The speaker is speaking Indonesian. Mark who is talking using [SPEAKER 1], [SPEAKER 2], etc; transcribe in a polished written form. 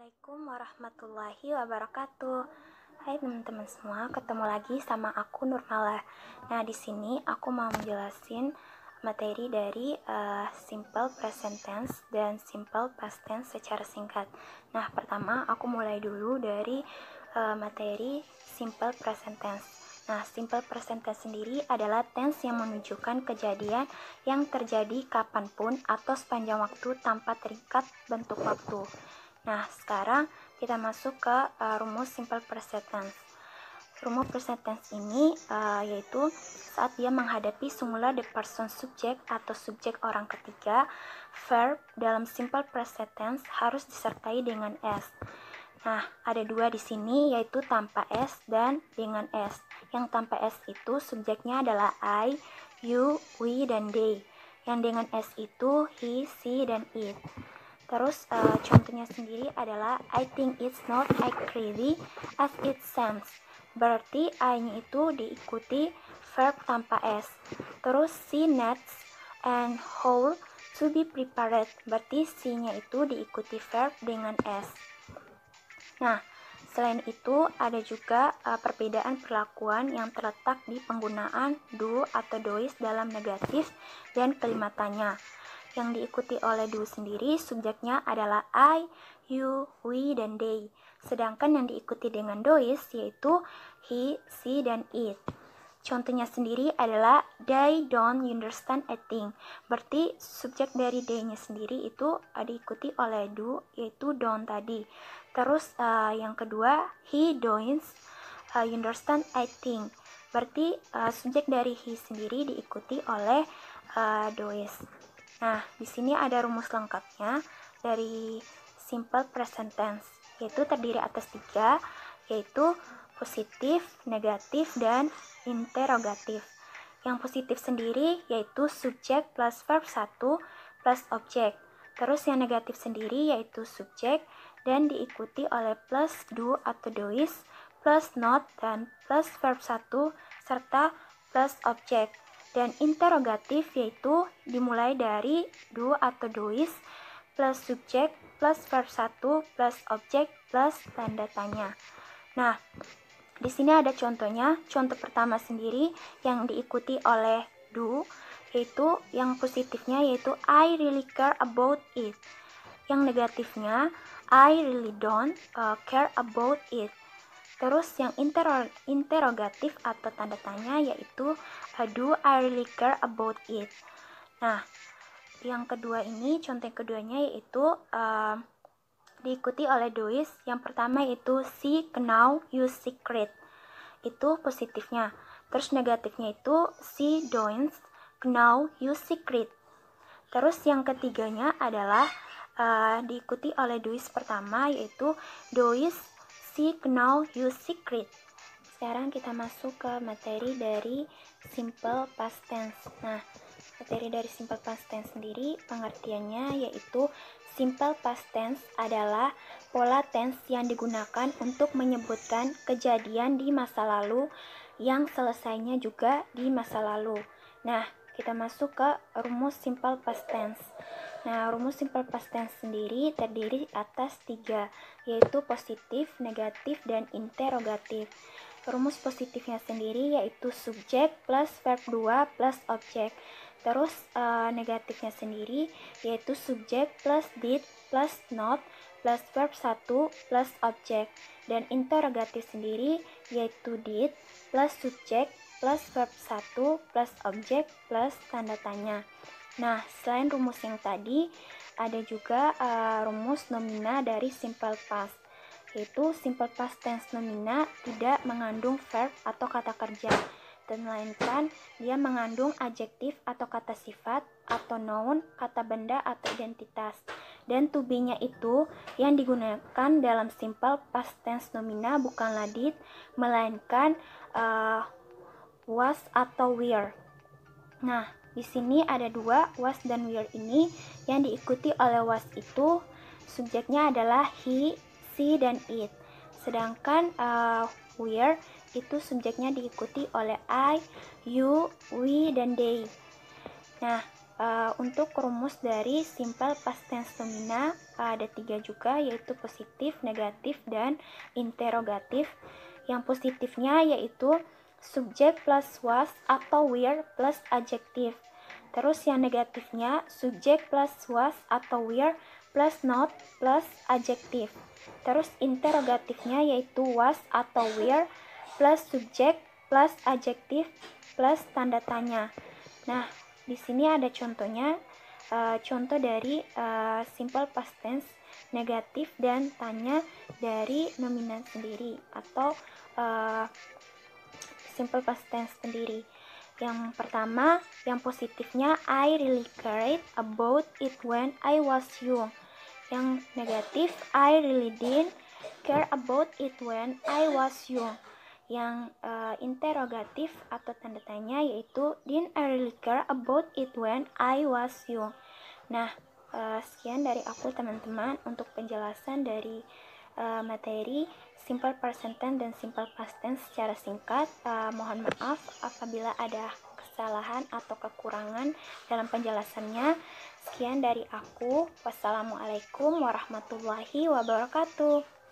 [SPEAKER 1] Assalamualaikum warahmatullahi wabarakatuh. Hai teman-teman semua, ketemu lagi sama aku Nurmala. Nah, di sini aku mau menjelasin materi dari simple present tense dan simple past tense secara singkat. Nah, pertama aku mulai dulu dari materi simple present tense. Nah, simple present tense sendiri adalah tense yang menunjukkan kejadian yang terjadi kapanpun atau sepanjang waktu tanpa terikat bentuk waktu. Nah, sekarang kita masuk ke rumus simple present tense. Rumus present tense ini yaitu saat dia menghadapi singular the person subject atau subjek orang ketiga, verb dalam simple present tense harus disertai dengan s. Nah, ada dua di sini yaitu tanpa s dan dengan s. Yang tanpa s itu subjeknya adalah I, you, we, dan they. Yang dengan s itu he, she, dan it. Terus contohnya sendiri adalah I think it's not as crazy as it sounds. Berarti I-nya itu diikuti verb tanpa s. Terus she needs and how to be prepared. Berarti she-nya itu diikuti verb dengan s. Nah, selain itu ada juga perbedaan perlakuan yang terletak di penggunaan do atau dois dalam negatif dan kalimatannya. Yang diikuti oleh do sendiri subjeknya adalah I, you, we, dan they. Sedangkan yang diikuti dengan dois yaitu he, she, dan it. Contohnya sendiri adalah they don't understand a thing. Berarti subjek dari they-nya sendiri itu diikuti oleh do yaitu don't tadi. Terus yang kedua he don't understand a thing. Berarti subjek dari he sendiri diikuti oleh dois. Nah, di sini ada rumus lengkapnya dari simple present tense, yaitu terdiri atas 3, yaitu positif, negatif, dan interogatif. Yang positif sendiri yaitu subjek plus verb 1 plus objek. Terus yang negatif sendiri yaitu subjek dan diikuti oleh plus do atau dois, plus not, dan plus verb 1 serta plus objek. Dan interogatif yaitu dimulai dari do atau dois plus subjek plus verb 1 plus objek plus tanda tanya. Nah, di sini ada contohnya. Contoh pertama sendiri yang diikuti oleh do yaitu yang positifnya yaitu I really care about it. Yang negatifnya I really don't care about it. Terus yang interogatif atau tanda tanya yaitu do I really care about it. Nah, yang kedua ini, contoh yang keduanya yaitu diikuti oleh dois. Yang pertama yaitu she know you secret. Itu positifnya. Terus negatifnya itu she don't know you secret. Terus yang ketiganya adalah diikuti oleh dois pertama yaitu dois she know you secret. Sekarang kita masuk ke materi dari simple past tense. Nah, materi dari simple past tense sendiri pengertiannya yaitu simple past tense adalah pola tense yang digunakan untuk menyebutkan kejadian di masa lalu yang selesainya juga di masa lalu. Nah, kita masuk ke rumus simple past tense. Nah, rumus simple past tense sendiri terdiri atas 3, yaitu positif, negatif, dan interogatif. Rumus positifnya sendiri yaitu subjek plus verb 2 plus objek. Terus negatifnya sendiri yaitu subjek plus did plus not plus verb 1 plus objek. Dan interogatif sendiri yaitu did plus subjek plus verb 1 plus objek plus tanda tanya. Nah, selain rumus yang tadi, ada juga rumus nomina dari simple past, yaitu simple past tense nomina tidak mengandung verb atau kata kerja, dan melainkan dia mengandung adjektif atau kata sifat, atau noun, kata benda atau identitas. Dan to be-nya itu yang digunakan dalam simple past tense nomina bukanlah did, melainkan was atau were. Nah, di sini ada 2, was dan were ini. Yang diikuti oleh was itu subjeknya adalah he, she, dan it. Sedangkan were itu subjeknya diikuti oleh I, you, we, dan they. Nah, Untuk rumus dari simple past tense nomina ada 3 juga, yaitu positif, negatif, dan interrogatif. Yang positifnya yaitu subjek plus was atau were plus adjektif. Terus yang negatifnya subjek plus was atau were plus not plus adjektif. Terus interrogatifnya yaitu was atau were plus subjek plus adjektif plus tanda tanya. Nah, di sini ada contohnya, contoh dari simple past tense negatif dan tanya dari nomina sendiri atau simple past tense sendiri. Yang pertama, yang positifnya I really cared about it when I was young. Yang negatif, I really didn't care about it when I was young. Yang interrogatif atau tanda tanya yaitu didn't I really care about it when I was young. Nah, sekian dari aku teman-teman untuk penjelasan dari materi simple present tense dan simple past tense secara singkat. Mohon maaf apabila ada kesalahan atau kekurangan dalam penjelasannya. Sekian dari aku. Wassalamualaikum warahmatullahi wabarakatuh.